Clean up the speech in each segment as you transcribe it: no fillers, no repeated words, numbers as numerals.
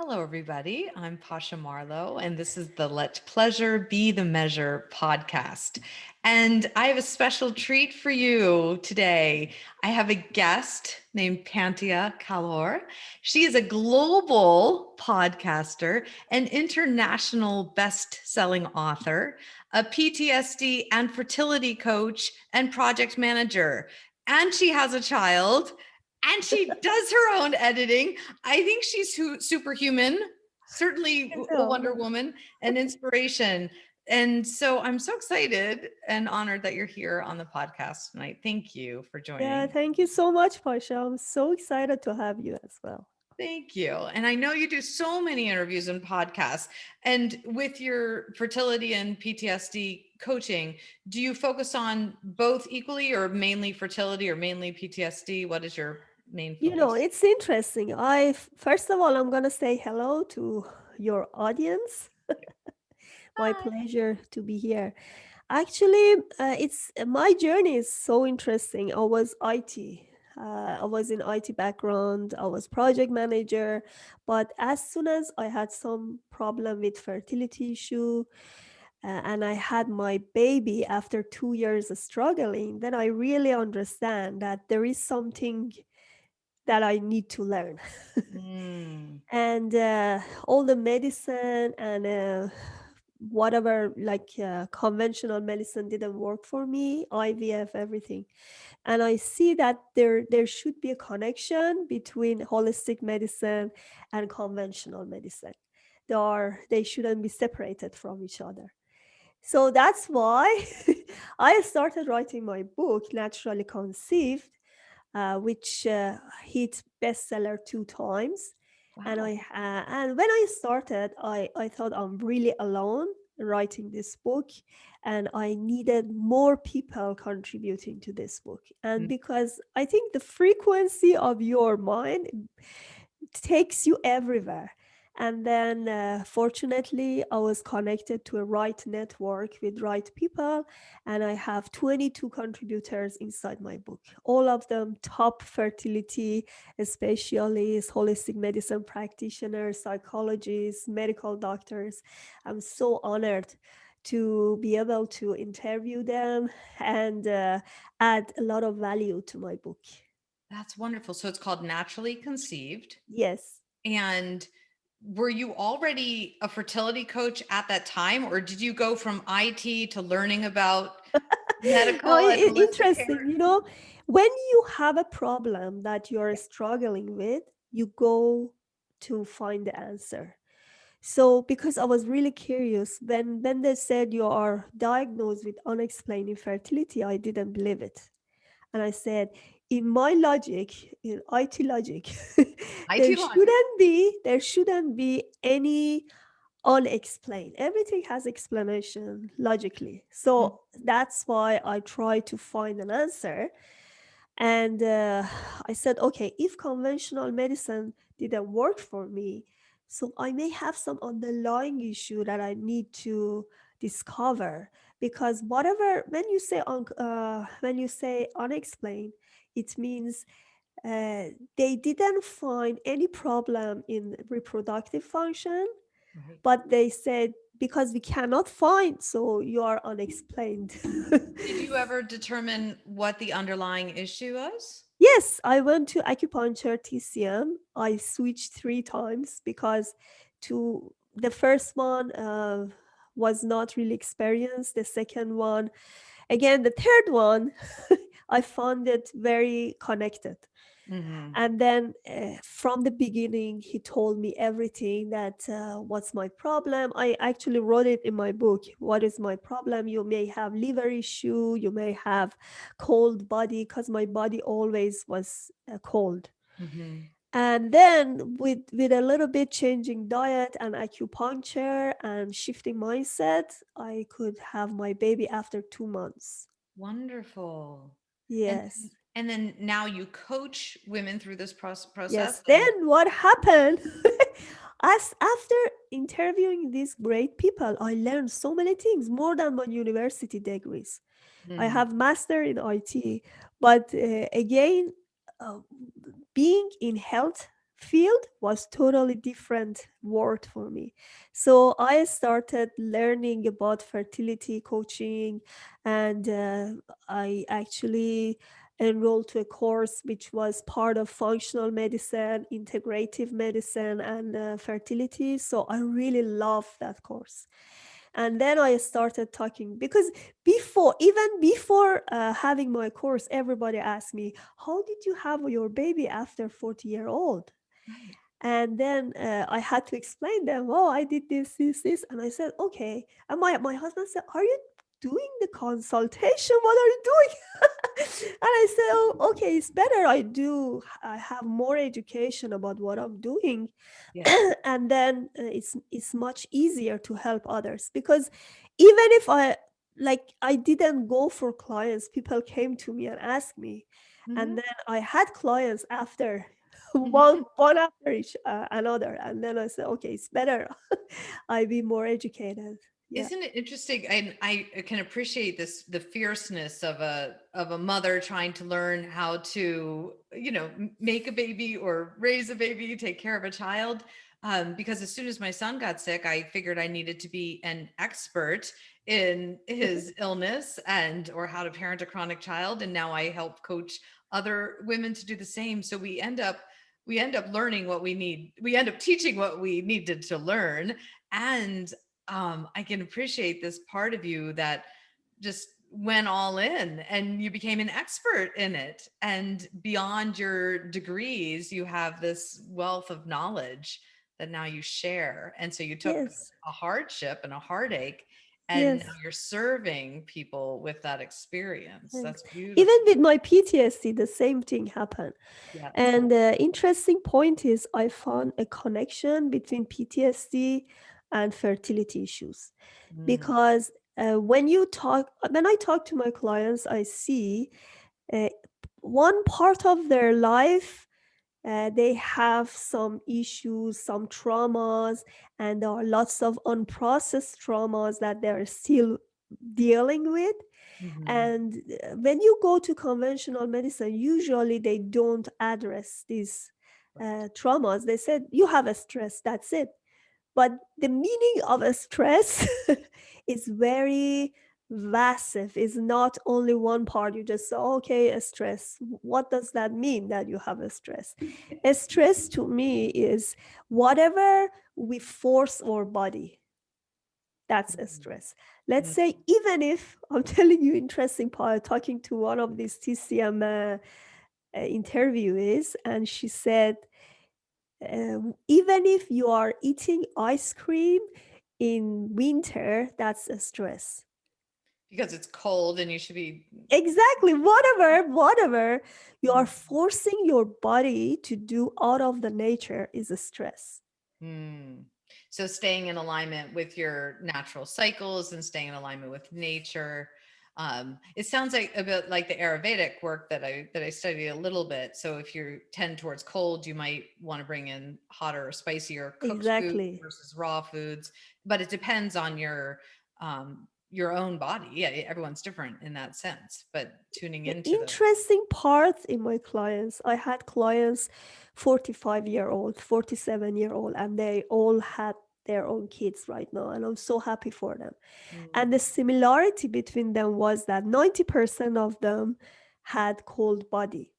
Hello, everybody. I'm Pasha Marlowe, and this is the Let Pleasure Be the Measure podcast. And I have a special treat for you today. I have a guest named Pantea Kalhor. She is a global podcaster, an international best-selling author, a PTSD and fertility coach, and project manager. And she has a child and she does her own editing. I think she's superhuman, certainly a Wonder Hello. Woman, an inspiration. And so I'm so excited and honored that you're here on the podcast tonight. Thank you for Yeah, joining. thank you so much, Pasha. I'm so excited to have you as well. Thank you. And I know you do so many interviews and podcasts. And with your fertility and PTSD coaching, do you focus on both equally or mainly fertility or mainly PTSD? What is your main focus? It's interesting. First of all, I'm gonna say hello to your audience. My pleasure to be here. Actually, it's my journey is so interesting. I was IT. I was in IT background. I was project manager, but as soon as I had some problem with fertility issue, and I had my baby after 2 years of struggling, then I really understand that there is something that I need to learn. Mm. And all the medicine and whatever, like conventional medicine didn't work for me, IVF, everything. And I see that there should be a connection between holistic medicine and conventional medicine. They shouldn't be separated from each other. So that's why I started writing my book, Naturally Conceived, which hit bestseller 2 times. Wow. And when I started, I thought I'm really alone writing this book, and I needed more people contributing to this book. And because I think the frequency of your mind takes you everywhere. And then, fortunately, I was connected to a right network with right people, and I have 22 contributors inside my book. All of them top fertility specialists, holistic medicine practitioners, psychologists, medical doctors. I'm so honored to be able to interview them and add a lot of value to my book. That's wonderful. So it's called Naturally Conceived. Yes. And were you already a fertility coach at that time, or did you go from IT to learning about No, medical and holistic interesting. care? When you have a problem that you're struggling with, you go to find the answer. So, because I was really curious, when they said you are diagnosed with unexplained infertility, I didn't believe it. And I said, in my logic, in IT logic, IT logic. there shouldn't be any unexplained. Everything has explanation logically. Mm. So that's why I try to find an answer. And I said, okay, if conventional medicine didn't work for me, so I may have some underlying issue that I need to discover. Because whatever, when you say unexplained, it means they didn't find any problem in reproductive function, Right. but they said because we cannot find, so you are unexplained. Did you ever determine what the underlying issue was? Yes, I went to acupuncture TCM. I switched 3 times because to the first one was not really experienced. The second one, again, the third one, I found it very connected. Hmm. And then from the beginning he told me everything, that what's my problem. I actually wrote it in my book. What is my problem? You may have liver issue, you may have cold body, because my body always was cold. Hmm. And then with a little bit changing diet and acupuncture and shifting mindset, I could have my baby after 2 months. Wonderful. And Yes. and then now you coach women through this process. Yes. And Then what happened? As after interviewing these great people, I learned so many things more than my university degrees. I Mhm. have master in IT, but again, uh, being in health field was totally different world for me. So I started learning about fertility coaching, and I actually enrolled to a course which was part of functional medicine, integrative medicine, and fertility. So I really loved that course. And then I started talking because even before having my course, everybody asked me, "How did you have your baby after 40-year old?" Right. And then I had to explain them, "Oh, I did this," and I said, "Okay." And my husband said, "Are you doing the consultation? What are you doing?" And I said, "Oh, okay, it's better I have more education about what I'm doing, Yeah. and then it's much easier to help others, because even if I didn't go for clients, people came to me and asked me, and Mhm. then I had clients after Mhm. one after each another, and then I said, okay, it's better I be more educated. Yeah. Isn't it interesting? And I can appreciate this, the fierceness of a mother trying to learn how to, make a baby or raise a baby, take care of a child. Because as soon as my son got sick, I figured I needed to be an expert in his illness and or how to parent a chronic child. And now I help coach other women to do the same. So we end up learning what we need. We end up teaching what we needed to learn. And I can appreciate this part of you that just went all in and you became an expert in it. And beyond your degrees, you have this wealth of knowledge that now you share. And so you took Yes. a hardship and a heartache, and now Yes. you're serving people with that experience. Right. That's Even beautiful. with my PTSD, the same thing happened. Yes. And the interesting point is, I found a connection between PTSD and fertility issues, Mm, because when I talk to my clients, I see uh, one part of their life, they have some issues, some traumas, and there are lots of unprocessed traumas that they're still dealing with. mhm. And when you go to conventional medicine, usually they don't address these Right. traumas. They said, you have a stress, that's it. But the meaning of a stress is very vast. It's not only one part. You just say, okay, a stress. What does that mean that you have a stress? A stress to me is whatever we force our body, that's a Mhm. stress. Let's Mhm. say, even if I'm telling you interesting part, talking to one of these TCM interviewees, and she said, even if you are eating ice cream in winter, that's a stress. Because it's cold and you should be. Exactly. Whatever you are Mm. forcing your body to do out of the nature is a stress. Hmm. So staying in alignment with your natural cycles and staying in alignment with nature. It sounds like a bit like the Ayurvedic work that I studied a little bit. So if you tend towards cold, you might want to bring in hotter or spicier cooked food Exactly. versus raw foods. But it depends on your own body. Yeah, everyone's different in that sense. But tuning The into the. interesting part in my clients, I had clients 45-year-old, 47-year-old, and they all had their own kids right now. And I'm so happy for them. And the Mm, similarity between them was that 90% of them had cold body.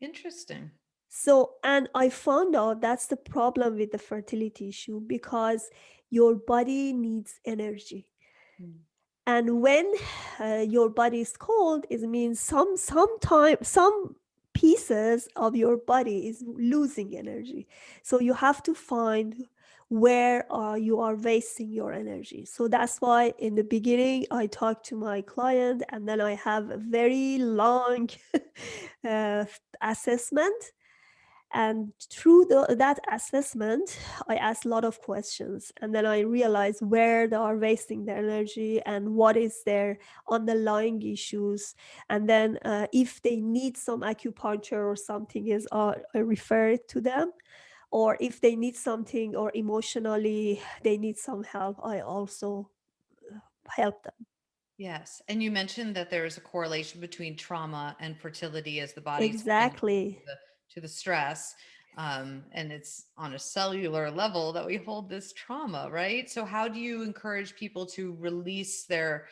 interesting. So, and I found out that's the problem with the fertility issue, because your body needs energy. Mm, And when your body is cold, it means some pieces of your body is losing energy. So you have to find where you are wasting your energy. So that's why in the beginning I talk to my client, and then I have a very long assessment, and through that assessment, I asked a lot of questions. And then I realized where they are wasting their energy and what is their underlying issues. And then if they need some acupuncture or something, is I refer it to them. Or if they need something, or emotionally they need some help, I also help them. yes. And you mentioned that there is a correlation between trauma and fertility as the body's responding Exactly. to the stress. And it's on a cellular level that we hold this trauma, right? So how do you encourage people to release their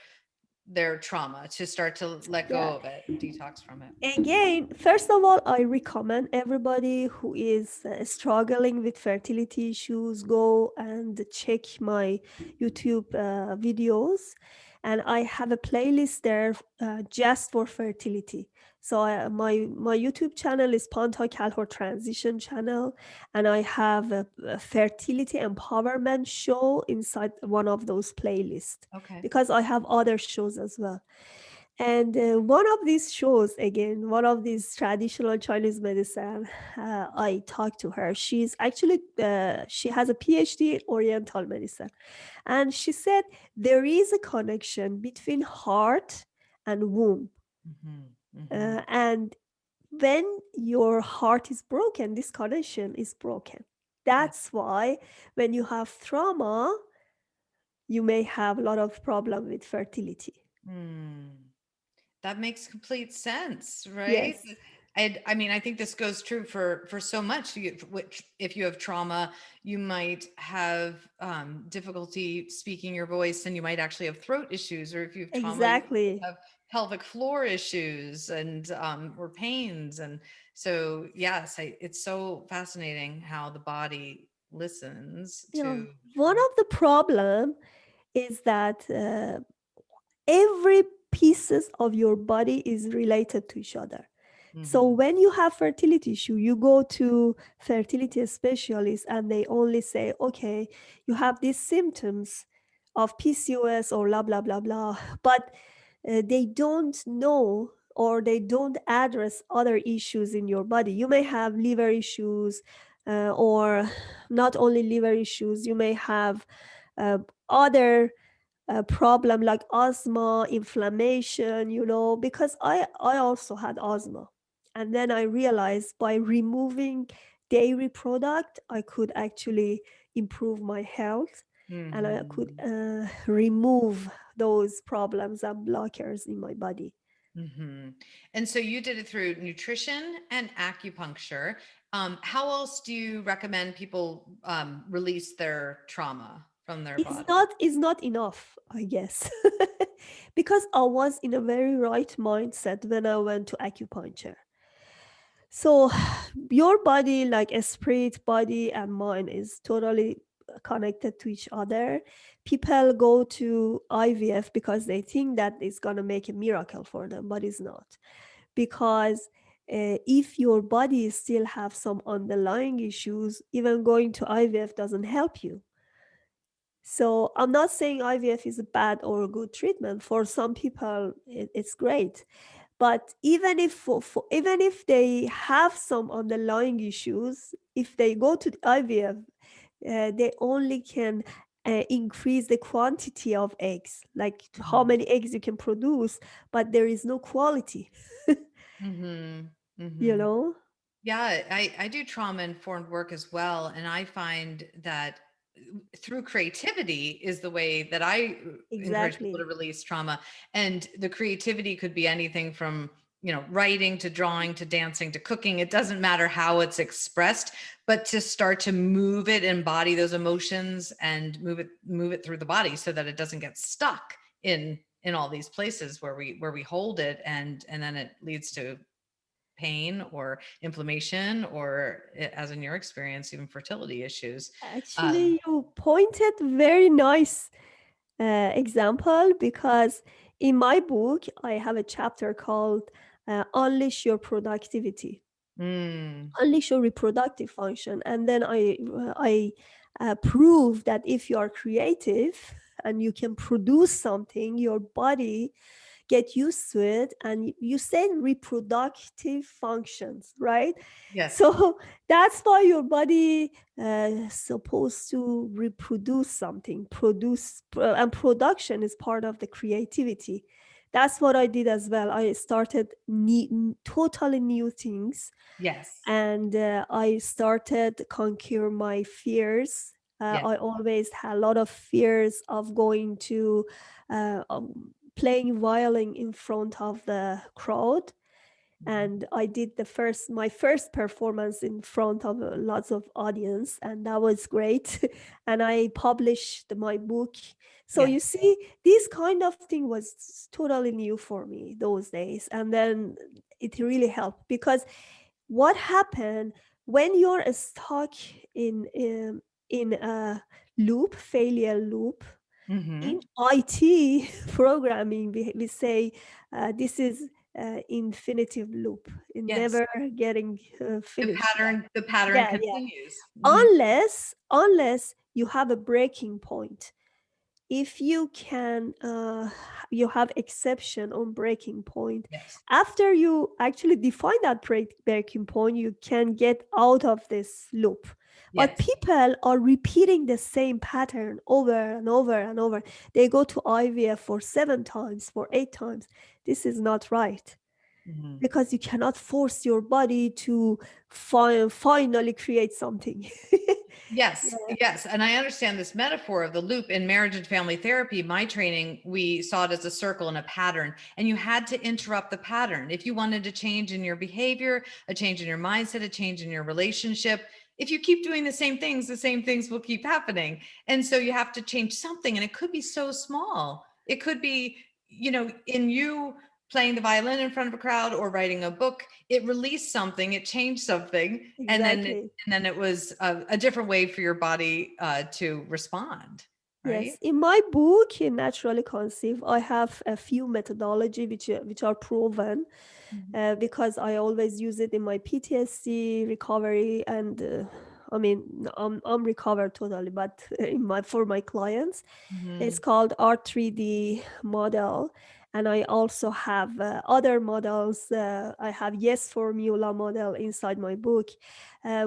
trauma, to start to let Yeah. go of it, detox from it? Again, first of all, I recommend everybody who is struggling with fertility issues go and check my YouTube videos. And I have a playlist there just for fertility. So my YouTube channel is Pantea Kalhor Transition Channel, and I have a fertility empowerment show inside one of those playlists Okay. because I have other shows as well. And one of these shows, again, one of these traditional Chinese medicine, I talked to her. She's actually, she has a PhD in Oriental medicine. And she said there is a connection between heart and womb. Hmm. Hmm. And when your heart is broken, this connection is broken. Yeah. That's why when you have trauma, you may have a lot of problem with fertility. Hmm. That makes complete sense, right? Yes, I mean, I think this goes true for so much. Which, if you have trauma, you might have difficulty speaking your voice, and you might actually have throat issues. Or if you have trauma, you exactly. have pelvic floor issues and or pains. And so, yes, it's so fascinating how the body listens Yeah, to one trauma. of the problem is that every pieces of your body is related to each other. So Hmm. when you have fertility issue, you go to fertility specialist and they only say, okay, you have these symptoms of PCOS or blah blah blah blah, but they don't know or they don't address other issues in your body. You may have liver issues, or not only liver issues. You may have other problem like asthma, inflammation, because I also had asthma. And then I realized by removing dairy product, I could actually improve my health, and I could Hmm. remove those problems and blockers in my body. Hmm. And so you did it through nutrition and acupuncture. How else do you recommend people release their trauma from their It's body? not it's not enough, I guess. Because I was in a very right mindset when I went to acupuncture. So your body, like a spirit, body, and mind, is totally connected to each other. People go to IVF because they think that it's going to make a miracle for them, but it's not. Because if your body still have some underlying issues, even going to IVF doesn't help you. So I'm not saying IVF is a bad or a good treatment. For some people, it's great. But even if even if they have some underlying issues, if they go to the IVF, they only can increase the quantity of eggs, like how Hmm. many eggs you can produce, but there is no quality, Hmm. you Hmm. know? Yeah, I do trauma informed work as well. And I find that through creativity is the way that I encourage people to Exactly. release trauma. And the creativity could be anything from, writing to drawing to dancing to cooking. It doesn't matter how it's expressed, but to start to move it, embody those emotions and move it through the body so that it doesn't get stuck in all these places where we hold it, and then it leads to pain or inflammation or, as in your experience, even fertility issues. um, Actually, you pointed very nice example, because in my book, I have a chapter called Unleash Your Productivity, mm, unleash your reproductive function. And then I prove that if you are creative and you can produce something, your body get used to it. And you said reproductive functions, right? yes. So that's why your body supposed to reproduce something, and production is part of the creativity. That's what I did as well. I started totally new things, Yes. and I started conquer my fears. Yes. I always had a lot of fears of going to playing violin in front of the crowd, And I did my first performance in front of lots of audience, and that was great. And I published my book. So you Yes. see, this kind of thing was totally new for me those days, and then it really helped, because what happened when you're stuck in a failure loop Mm-hmm. in IT programming, we say this is infinitive loop, in Yes. never getting finished. The pattern Yeah, yeah. continues. Hmm. Unless you have a breaking point. If you can you have exception on breaking point, Yes. after you actually define that breaking point, you can get out of this loop. But Yes. people are repeating the same pattern over and over and over. They go to IVF for 7 times, for 8 times. This is not right, Mhm. because you cannot force your body to finally create something. Yes, Yeah, yes. And I understand this metaphor of the loop in marriage and family therapy. My training, we saw it as a circle and a pattern, and you had to interrupt the pattern. If you wanted to change in your behavior, a change in your mindset, a change in your relationship, if you keep doing the same things will keep happening. And so you have to change something, and it could be so small. It could be, in you playing the violin in front of a crowd or writing a book, it released something, it changed something, exactly. and then it was a different way for your body to respond, right? Yes, in my book, in Naturally Conceive, I have a few methodology which are proven, Mhm. because I always use it in my PTSD recovery, and I mean, I'm recovered totally, but in my for my clients, it's Mhm. called R3D model. And I also have other models. I have Yes Formula model inside my book,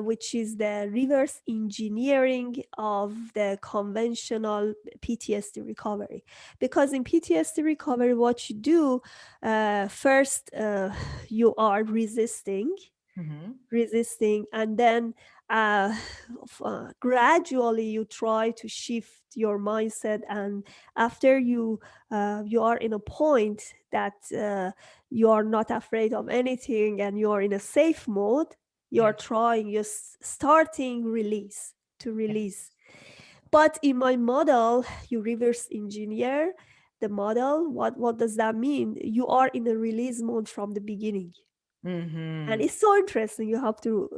which is the reverse engineering of the conventional PTSD recovery. Because in PTSD recovery, what you do, first, you are Mhm. resisting, and then uh, gradually you try to shift your mindset. And after you are in a point that you are not afraid of anything, and you are in a safe mode, you are Yes. trying, you're starting release to release. Yes. But in my model, you reverse engineer the model. What does that mean? You are in a release mode from the beginning. And Mhm. it's so interesting. You have to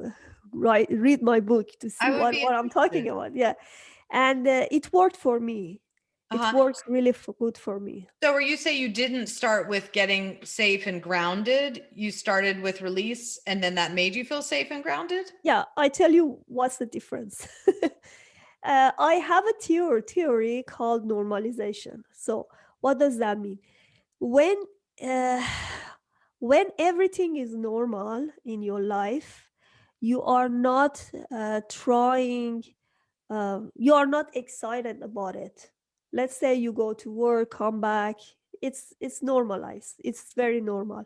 read my book to see I would what be I'm talking interested. about. Yeah. And it worked for me. It Uh-huh. works really good for me. So where you say you didn't start with getting safe and grounded, you started with release, and then that made you feel safe and grounded? Yeah, I tell you what's the difference. I have a theory called normalization. So what does that mean? When uh, when everything is normal in your life, you are not trying, you are not excited about it. Let's say you go to work, come back, it's normalized, it's very normal.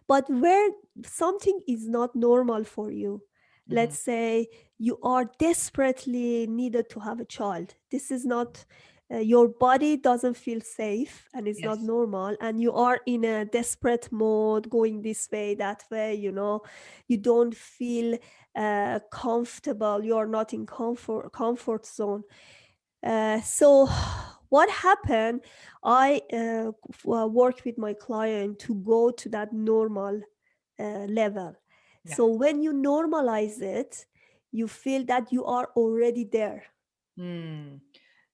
But where something is not normal for you, Mhm. let's say you are desperately needed to have a child, this is not, your body doesn't feel safe and it's not Yes. normal, and you are in a desperate mode, going this way, that way, you don't feel comfortable, you are not in comfort zone. So what happened, I work with my client to go to that normal level. Yeah. So when you normalize it, you feel that you are already there. Mm.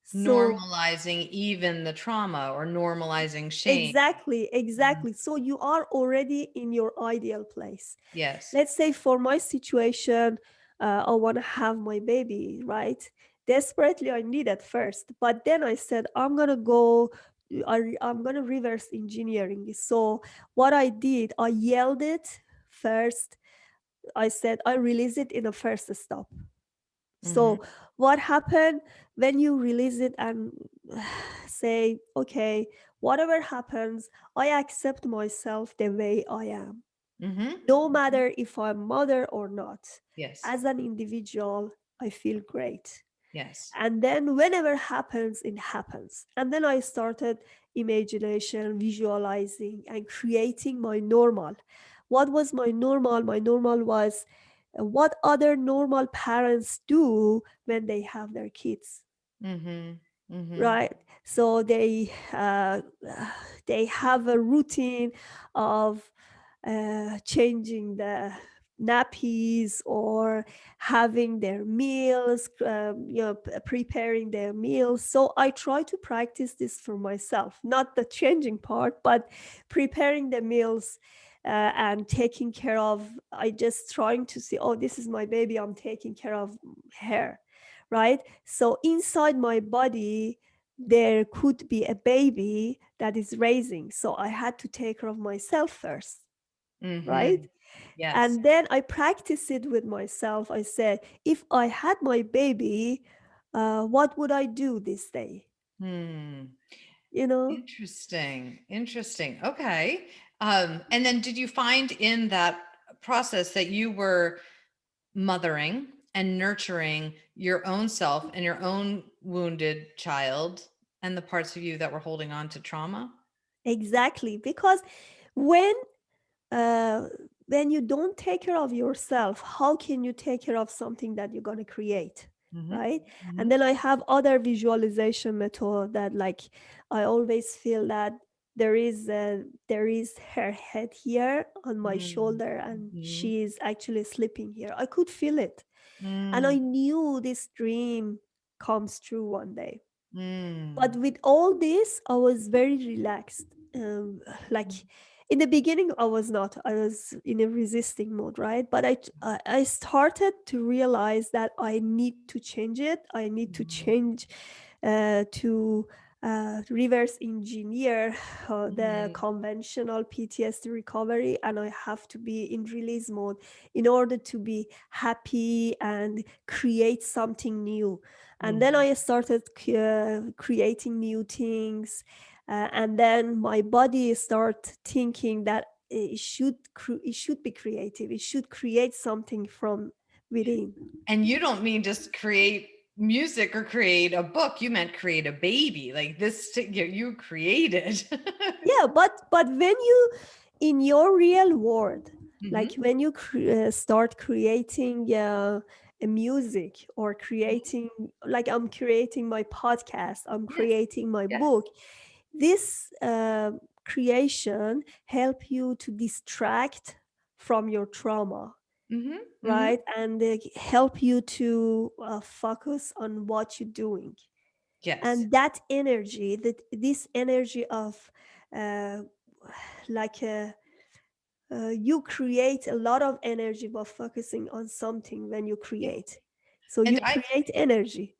So Normalizing even the trauma or normalizing shame. exactly, Mhm. exactly. So you are already in your ideal place. Yes. Let's say for my situation, I want to have my baby, right? Desperately, I need it first. But then I said, I'm going to reverse engineering this. So what I did, I yelled it first. I said, I release it in a first stop. Mhm. So what happened when you release it and say, okay, whatever happens, I accept myself the way I am, Mhm. no matter if I'm mother or not. Yes. As an individual, I feel great. Yes. And then whenever happens, it happens. And then I started imagination, visualizing, and creating my normal. what was my normal? My normal was what other normal parents do when they have their kids, Mm-hmm. Mm-hmm. right? So they have a routine of changing the nappies or having their meals, preparing their meals. So I try to practice this for myself, not the changing part, but preparing the meals and taking care of. I just trying to see, oh, this is my baby, I'm taking care of her, right? So inside my body, there could be a baby that is raising. So I had to take care of myself first, right? Mm-hmm. Yes. And then I practiced it with myself. I said, if I had my baby, what would I do this day? Hmm. You know? Interesting. Interesting. Okay. And then did you find in that process that you were mothering and nurturing your own self and your own wounded child and the parts of you that were holding on to trauma? Exactly. Because when uh, when you don't take care of yourself, how can you take care of something that you're going to create, Mm-hmm. right? Mm-hmm. And then I have other visualization method that, like, I always feel that there is her head here on my shoulder and Mm-hmm. she is actually sleeping here. I could feel it, and I Mm-hmm. knew this dream comes true one day. Mm-hmm. But with all this, I was very relaxed. Like in the beginning, I was not. I was in a resisting mode, right? But I started to realize that I need to change it. I need to change to reverse engineer the Mm-hmm. conventional PTSD recovery, and I have to be in release mode in order to be happy and create something new. And then Mm-hmm. I started creating new things, and then my body start thinking that it should be creative, it should create something from within. And you don't mean just create music or create a book. You meant create a baby. Like this, you created. Yeah, but when you, in your real world, like Mm-hmm. when you start creating a music or Mm-hmm. creating, like I'm creating my podcast, I'm Yes. creating my Yes. book, this creation help you to distract from your trauma, Mm-hmm. Mm-hmm. right? And help you to focus on what you're doing. Yes. And that energy, that this energy of uh, like you create a lot of energy by focusing on something. When you Yeah. create, so And you create energy.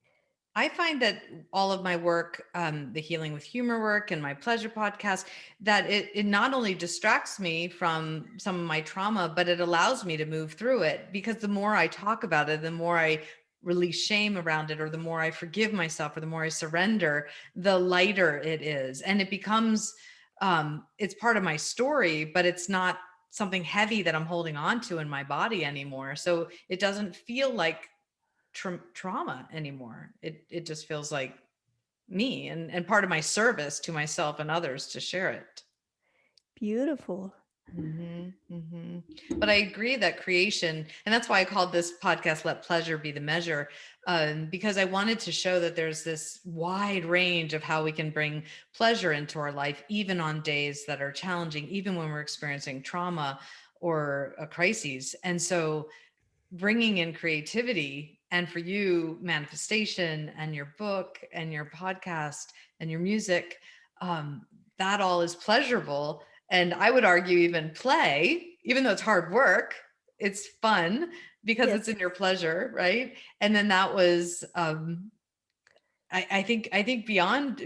I find that all of my work, the Healing with Humor work and my pleasure podcast, that it not only distracts me from some of my trauma, but it allows me to move through it. Because the more I talk about it, the more I release shame around it, or the more I forgive myself, or the more I surrender, the lighter it is. And it becomes, it's part of my story, but it's not something heavy that I'm holding on to in my body anymore. So it doesn't feel like trauma anymore. It just feels like me and part of my service to myself and others to share it. Beautiful. But I agree that creation, and that's why I called this podcast "Let Pleasure Be the Measure," because I wanted to show that there's this wide range of how we can bring pleasure into our life, even on days that are challenging, even when we're experiencing trauma or a crises. And so bringing in creativity, and for you manifestation and your book and your podcast and your music, that all is pleasurable, and I would argue even play, even though it's hard work, it's fun because it's Yes. in your pleasure, right? And then that was I think beyond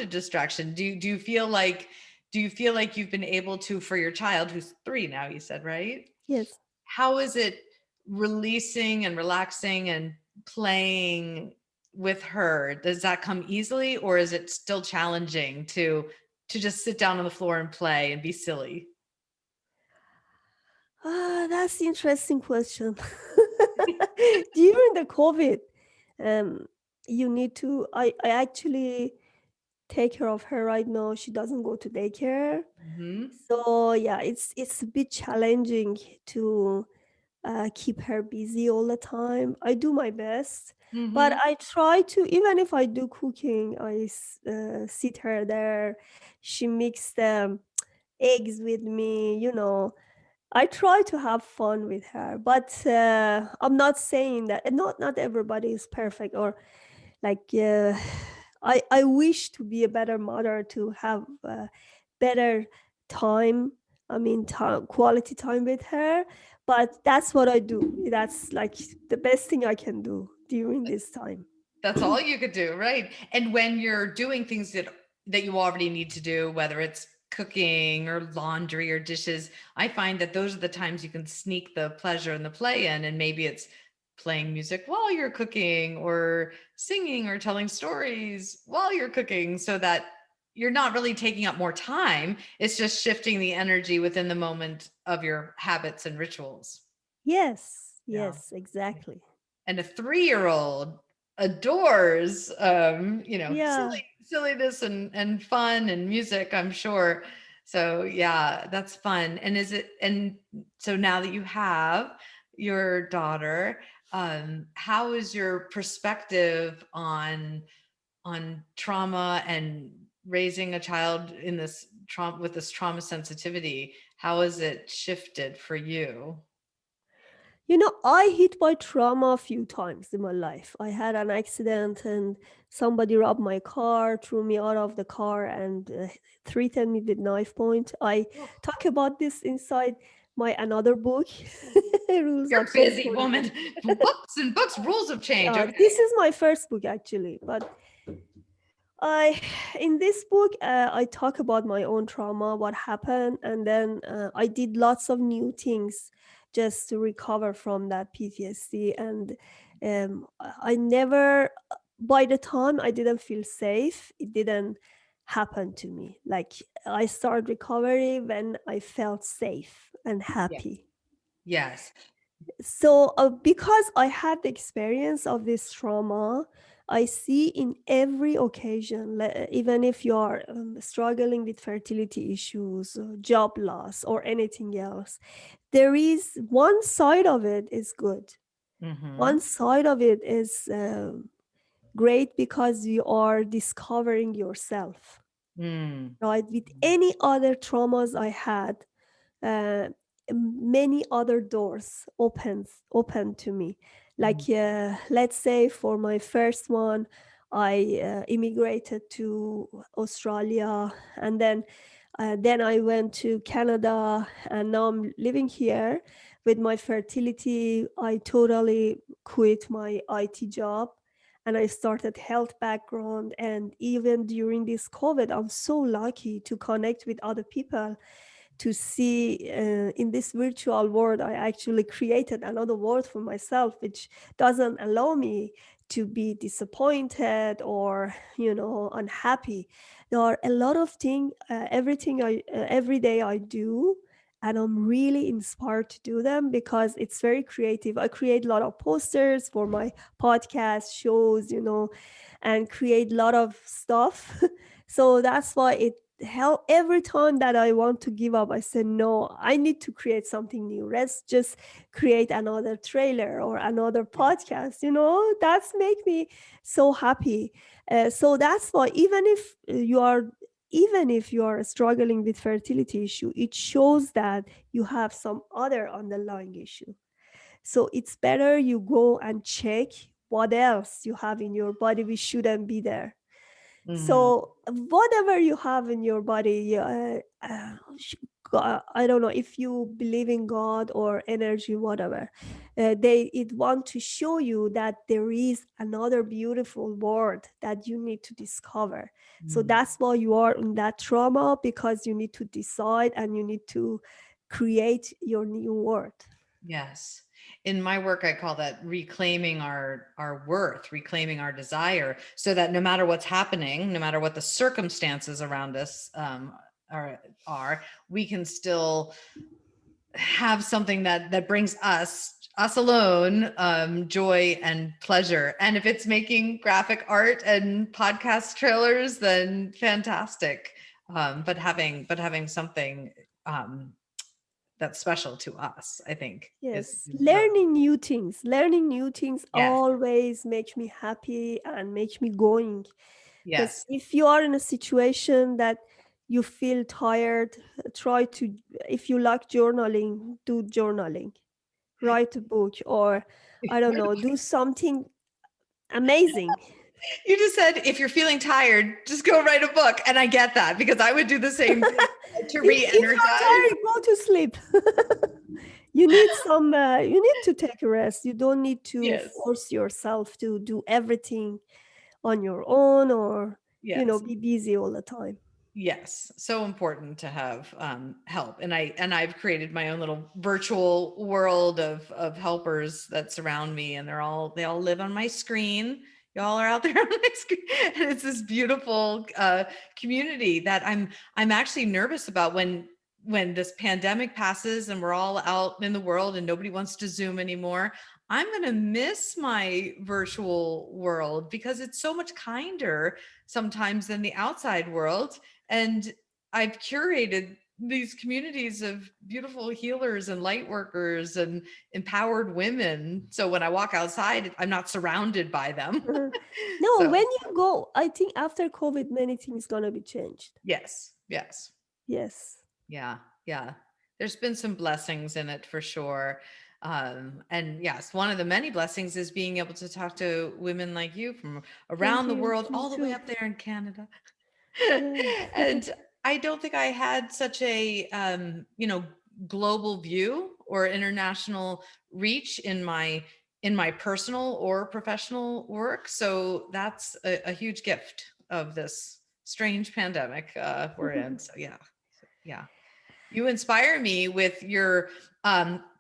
a distraction. Do you feel like, you've been able to, for your child who's 3 now, you said, right? Yes. How is it releasing and relaxing and playing with her? Does that come easily, or is it still challenging to just sit down on the floor and play and be silly? That's the interesting question. During the COVID, um, you need to. I actually take care of her right now. She doesn't go to daycare. Mm-hmm. So yeah, it's a bit challenging to keep her busy all the time. I do my best, but Mm-hmm. I try to, even if I do cooking, sit her there. She makes the eggs with me, I try to have fun with her, but I'm not saying that not everybody is perfect, or like I wish to be a better mother, to have better time. I mean, quality time with her. But that's what I do. That's like the best thing I can do during this time. That's all you could do, right? And when you're doing things that you already need to do, whether it's cooking or laundry or dishes, I find that those are the times you can sneak the pleasure and the play in. And maybe it's playing music while you're cooking, or singing or telling stories while you're cooking, so that you're not really taking up more time. It's just shifting the energy within the moment of your habits and rituals. Yes, Yeah. yes, exactly. And a 3-year-old adores Yeah. silliness and fun and music, I'm sure. So yeah, that's fun. And so now that you have your daughter, how is your perspective on trauma and raising a child in this trauma, with this trauma sensitivity? How has it shifted for you? I hit by trauma a few times in my life. I had an accident and somebody robbed my car, threw me out of the car, and threatened me with knife point. I talk about this inside my another book, Rules You're of a Change busy for woman. Women. Books and books, rules of change. Okay. This is my first book actually, but I in this book I talk about my own trauma, what happened, and then I did lots of new things just to recover from that PTSD. And I never, by the time I didn't feel safe, it didn't happen to me. Like I started recovery when I felt safe and Yeah. happy. Yes. So because I had the experience of this trauma, I see in every occasion, even if you are struggling with fertility issues, job loss, or anything else, there is one side of it is good. Mm-hmm. One side of it is great because you are discovering yourself, Mm. right? With any other traumas I had, uh, many other doors open to me. Like let's say for my first one, I immigrated to Australia, and then I went to Canada, and now I'm living here. With my fertility, I totally quit my IT job and I started health background. And even during this COVID, I'm so lucky to connect with other people, to see in this virtual world. I actually created another world for myself, which doesn't allow me to be disappointed or unhappy. There are a lot of things, everything I every day I do, and I'm really inspired to do them because it's very creative. I create a lot of posters for my podcast shows, and create a lot of stuff. So that's why it help every time that I want to give up. I said, no, I need to create something new. Let's just create another trailer or another podcast. That's make me so happy. So that's why even if you are struggling with fertility issue, it shows that you have some other underlying issue. So it's better you go and check what else you have in your body which shouldn't be there. Mm-hmm. So whatever you have in your body, I don't know if you believe in God or energy, whatever. They it want to show you that there is another beautiful world that you need to discover. So Mm. that's why you are in that trauma, because you need to decide and you need to create your new world. Yes. In my work, I call that reclaiming our worth, reclaiming our desire, so that no matter what's happening, no matter what the circumstances around us are, we can still have something that brings us us alone, joy and pleasure. And if it's making graphic art and podcast trailers, then fantastic. But having something that's special to us, I think, Yes, is really, learning new things yes, always makes me happy and makes me going. Because yes. if you are in a situation that you feel tired, try to, if you like journaling, do journaling, write a book, or I don't know, do something amazing. You just said if you're feeling tired, just go write a book. And I get that because I would do the same thing to If you're re-energize. tired, go to sleep. You need some, you need to take a rest. You don't need to Yes. force yourself to do everything on your own, or, Yes. be busy all the time. Yes, so important to have help, and I've created my own little virtual world of helpers that surround me, and they all live on my screen. Y'all are out there on my screen, and it's this beautiful community that I'm actually nervous about when this pandemic passes and we're all out in the world and nobody wants to Zoom anymore. I'm going to miss my virtual world because it's so much kinder sometimes than the outside world, and I've curated these communities of beautiful healers and light workers and empowered women. So when I walk outside, I'm not surrounded by them. No, So when you go, I think after COVID, many things gonna be changed. yes, yes. Yes. Yeah, yeah. There's been some blessings in it for sure. And yes, one of the many blessings is being able to talk to women like you from Thank around the you. world, Me all the way too. up there in Canada. Yeah. And I don't think I had such a global view or international reach in my personal or professional work. So that's a huge gift of this strange pandemic we're in. So yeah, yeah. You inspire me with your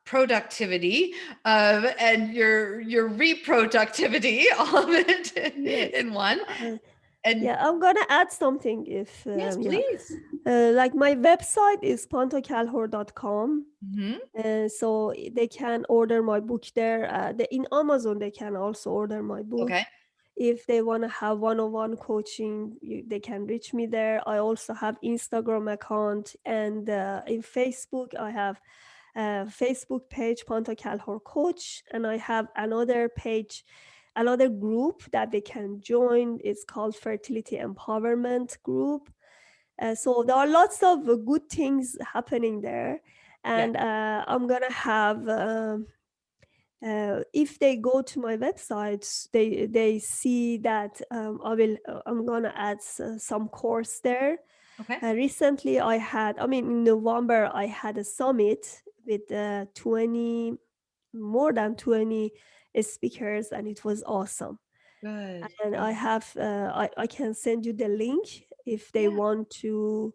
productivity and your reproductivity, all of it Yes. in one. Uh, And yeah, I'm gonna add something if, yes, yeah. please. Like my website is panteakalhor.com. Hmm. So they can order my book there. In Amazon, they can also order my book. Okay. If they want to have one-on-one coaching, they can reach me there. I also have Instagram account, and in Facebook, I have a Facebook page, Pantea Kalhor Coach, and I have another page, another group that they can join. It's called Fertility Empowerment Group. So there are lots of good things happening there, Yeah. and I'm gonna have. If they go to my websites, they see that I'm gonna add some course there. Okay. Recently, I mean, in November, I had a summit with 20, more than 20 speakers, and it was awesome. Good. And Good. I can send you the link if they Yeah. want to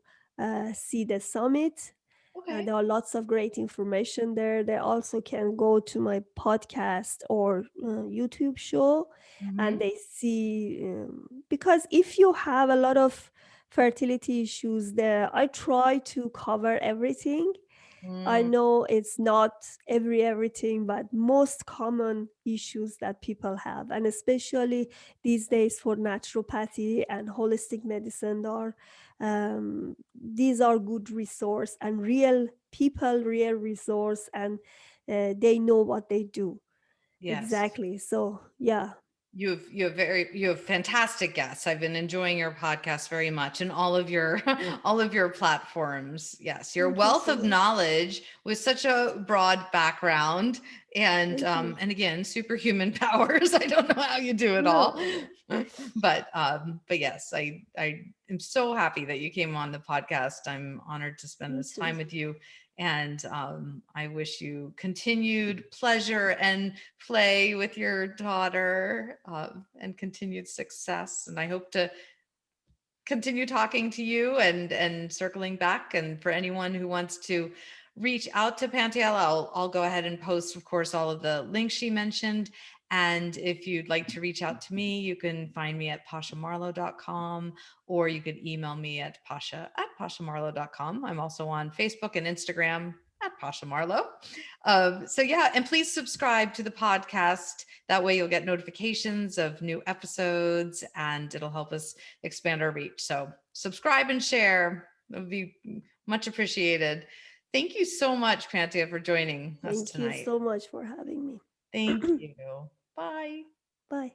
see the summit. Okay. There are lots of great information there. They also can go to my podcast or YouTube show, and Hmm. they see, because if you have a lot of fertility issues there, I try to cover everything. I Mm, know it's not everything, but most common issues that people have, and especially these days for naturopathy and holistic medicine, are these are good resource and real people, real resource, and they know what they do yes. exactly. So yeah, You have fantastic guests. I've been enjoying your podcast very much and all of your all of your platforms. Yes, your thank you wealth so of much. knowledge with such a broad background Thank you. and again, superhuman powers. I don't know how you do it all. No, But yes, I am so happy that you came on the podcast. I'm honored to spend me this too. time with you, and I wish you continued pleasure and play with your daughter and continued success. And I hope to continue talking to you and circling back. And for anyone who wants to reach out to Pantea, I'll go ahead and post, of course, all of the links she mentioned. And if you'd like to reach out to me, you can find me at pashamarlow.com, or you could email me at pasha@pashamarlow.com. I'm also on Facebook and Instagram at Pasha Marlowe. So yeah, and please subscribe to the podcast. That way you'll get notifications of new episodes and it'll help us expand our reach. So subscribe and share. It would be much appreciated. Thank you so much, Pantea, for joining us Thank you tonight. so much for having me. Thank you. Bye. Bye.